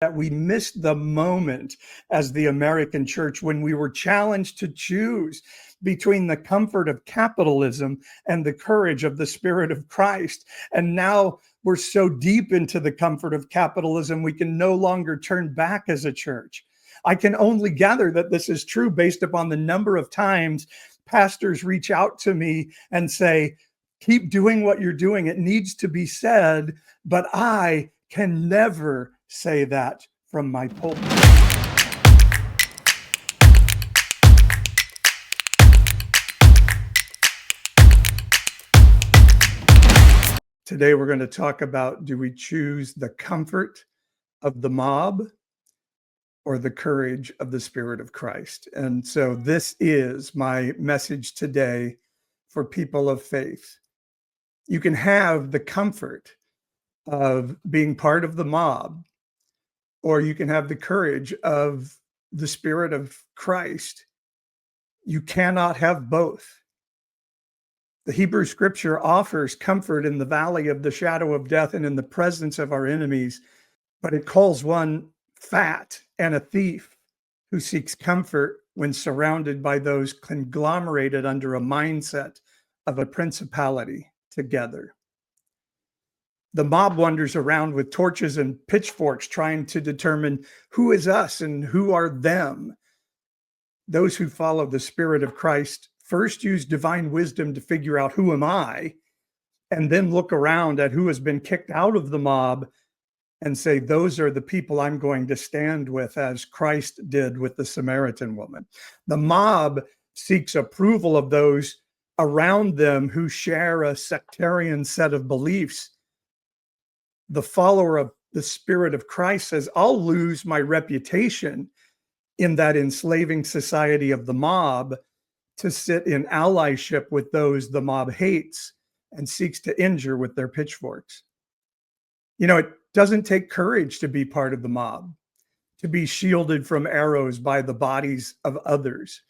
that we missed the moment as the American church when we were challenged to choose between the comfort of capitalism and the courage of the Spirit of Christ. And now we're so deep into the comfort of capitalism, we can no longer turn back as a church. I can only gather that this is true based upon the number of times pastors reach out to me and say, keep doing what you're doing. It needs to be said, but I can never say that from my pulpit. Today, we're going to talk about, do we choose the comfort of the mob or the courage of the Spirit of Christ? And so this is my message today for people of faith. You can have the comfort of being part of the mob, or you can have the courage of the Spirit of Christ. You cannot have both. The Hebrew scripture offers comfort in the valley of the shadow of death and in the presence of our enemies, but it calls one fat and a thief who seeks comfort when surrounded by those conglomerated under a mindset of a principality together. The mob wanders around with torches and pitchforks trying to determine who is us and who are them. Those who follow the Spirit of Christ first use divine wisdom to figure out who am I, and then look around at who has been kicked out of the mob and say, those are the people I'm going to stand with, as Christ did with the Samaritan woman. The mob seeks approval of those around them who share a sectarian set of beliefs. The follower of the Spirit of Christ says, I'll lose my reputation in that enslaving society of the mob to sit in allyship with those the mob hates and seeks to injure with their pitchforks. You know, it doesn't take courage to be part of the mob, to be shielded from arrows by the bodies of others,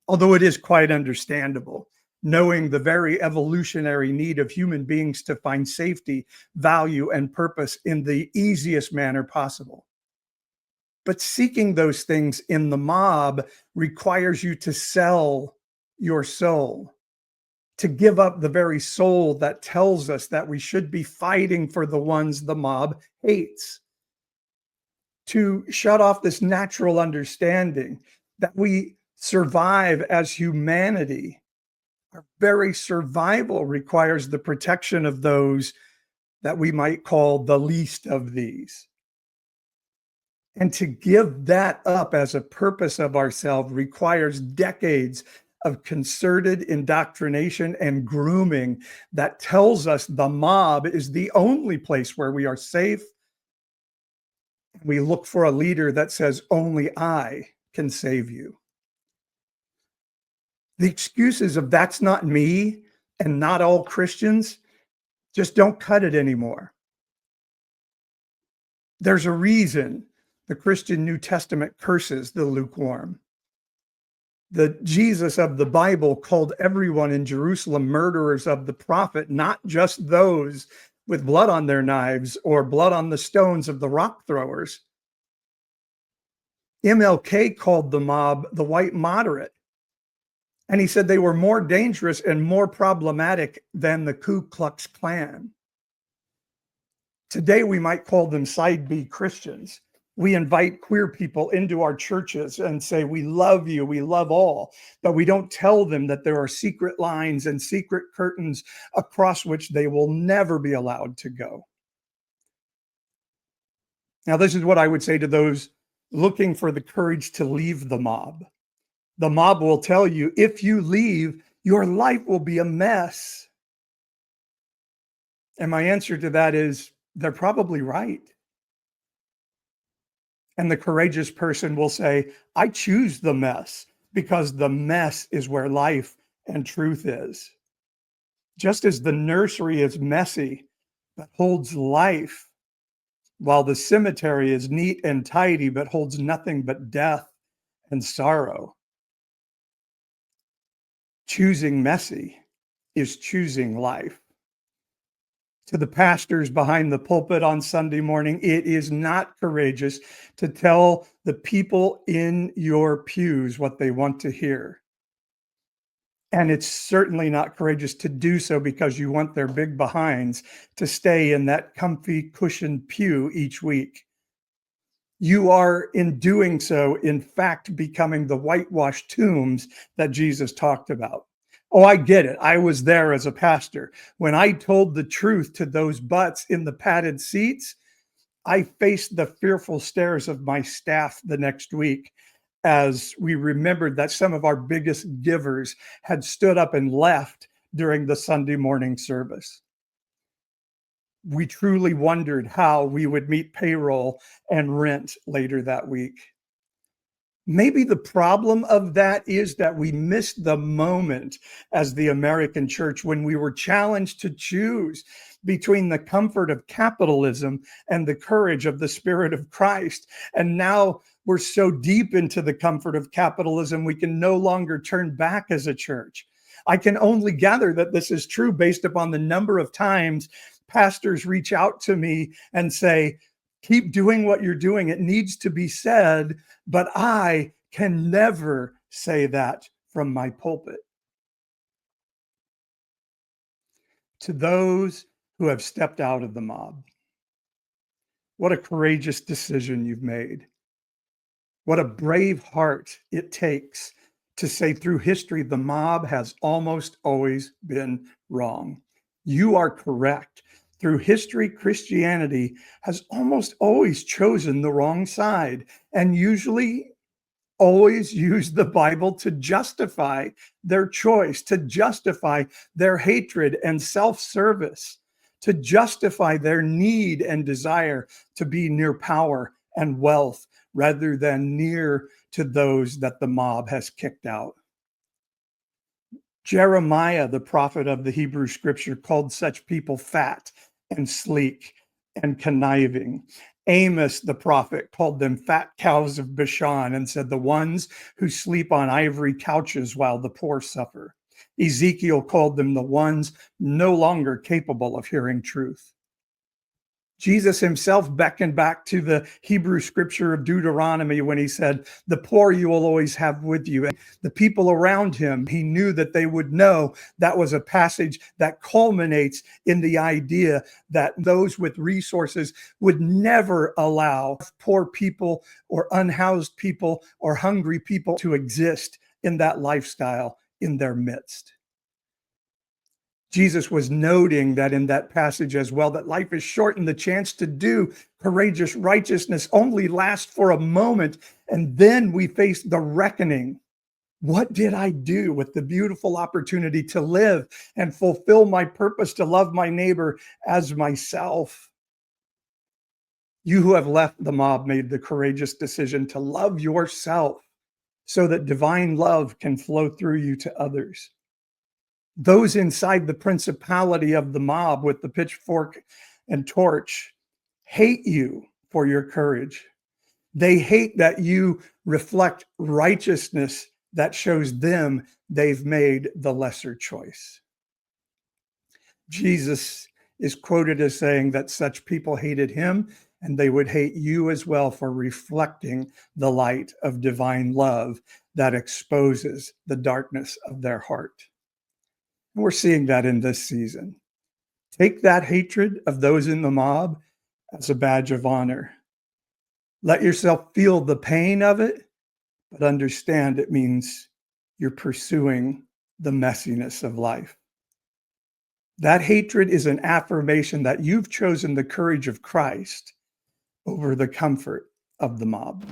although it is quite understandable, knowing the very evolutionary need of human beings to find safety, value, and purpose in the easiest manner possible. But seeking those things in the mob requires you to sell your soul, to give up the very soul that tells us that we should be fighting for the ones the mob hates, to shut off this natural understanding that we survive as humanity. Our very survival requires the protection of those that we might call the least of these. And to give that up as a purpose of ourselves requires decades of concerted indoctrination and grooming that tells us the mob is the only place where we are safe. We look for a leader that says, only I can save you. The excuses of that's not me and not all Christians just don't cut it anymore. There's a reason the Christian New Testament curses the lukewarm. The Jesus of the Bible called everyone in Jerusalem murderers of the prophet, not just those with blood on their knives or blood on the stones of the rock throwers. MLK called the mob the white moderate. And he said they were more dangerous and more problematic than the Ku Klux Klan. Today, we might call them side B Christians. We invite queer people into our churches and say, we love you, we love all, but we don't tell them that there are secret lines and secret curtains across which they will never be allowed to go. Now, this is what I would say to those looking for the courage to leave the mob. The mob will tell you, if you leave, your life will be a mess. And my answer to that is, they're probably right. And the courageous person will say, I choose the mess because the mess is where life and truth is. Just as the nursery is messy, but holds life, while the cemetery is neat and tidy, but holds nothing but death and sorrow. Choosing messy is choosing life. To the pastors behind the pulpit on Sunday morning, it is not courageous to tell the people in your pews what they want to hear. And it's certainly not courageous to do so because you want their big behinds to stay in that comfy cushioned pew each week. You are, in doing so, in fact, becoming the whitewashed tombs that Jesus talked about. Oh, I get it. I was there as a pastor. When I told the truth to those butts in the padded seats, I faced the fearful stares of my staff the next week as we remembered that some of our biggest givers had stood up and left during the Sunday morning service. We truly wondered how we would meet payroll and rent later that week. Maybe the problem of that is that we missed the moment as the American church when we were challenged to choose between the comfort of capitalism and the courage of the Spirit of Christ. And now we're so deep into the comfort of capitalism, we can no longer turn back as a church. I can only gather that this is true based upon the number of times pastors reach out to me and say, keep doing what you're doing. It needs to be said, but I can never say that from my pulpit. To those who have stepped out of the mob, what a courageous decision you've made. What a brave heart it takes to say through history, the mob has almost always been wrong. You are correct. Through history, Christianity has almost always chosen the wrong side and usually always used the Bible to justify their choice, to justify their hatred and self-service, to justify their need and desire to be near power and wealth rather than near to those that the mob has kicked out. Jeremiah, the prophet of the Hebrew scripture, called such people fat and sleek and conniving. Amos, the prophet, called them fat cows of Bashan and said, the ones who sleep on ivory couches while the poor suffer. Ezekiel called them the ones no longer capable of hearing truth. Jesus himself beckoned back to the Hebrew scripture of Deuteronomy when he said, the poor you will always have with you. And the people around him, he knew that they would know that was a passage that culminates in the idea that those with resources would never allow poor people or unhoused people or hungry people to exist in that lifestyle in their midst. Jesus was noting that in that passage as well, that life is short and the chance to do courageous righteousness only lasts for a moment. And then we face the reckoning. What did I do with the beautiful opportunity to live and fulfill my purpose to love my neighbor as myself? You who have left the mob made the courageous decision to love yourself so that divine love can flow through you to others. Those inside the principality of the mob with the pitchfork and torch hate you for your courage. They hate that you reflect righteousness that shows them they've made the lesser choice. Jesus is quoted as saying that such people hated him and they would hate you as well for reflecting the light of divine love that exposes the darkness of their heart. And we're seeing that in this season. Take that hatred of those in the mob as a badge of honor. Let yourself feel the pain of it, but understand it means you're pursuing the messiness of life. That hatred is an affirmation that you've chosen the courage of Christ over the comfort of the mob.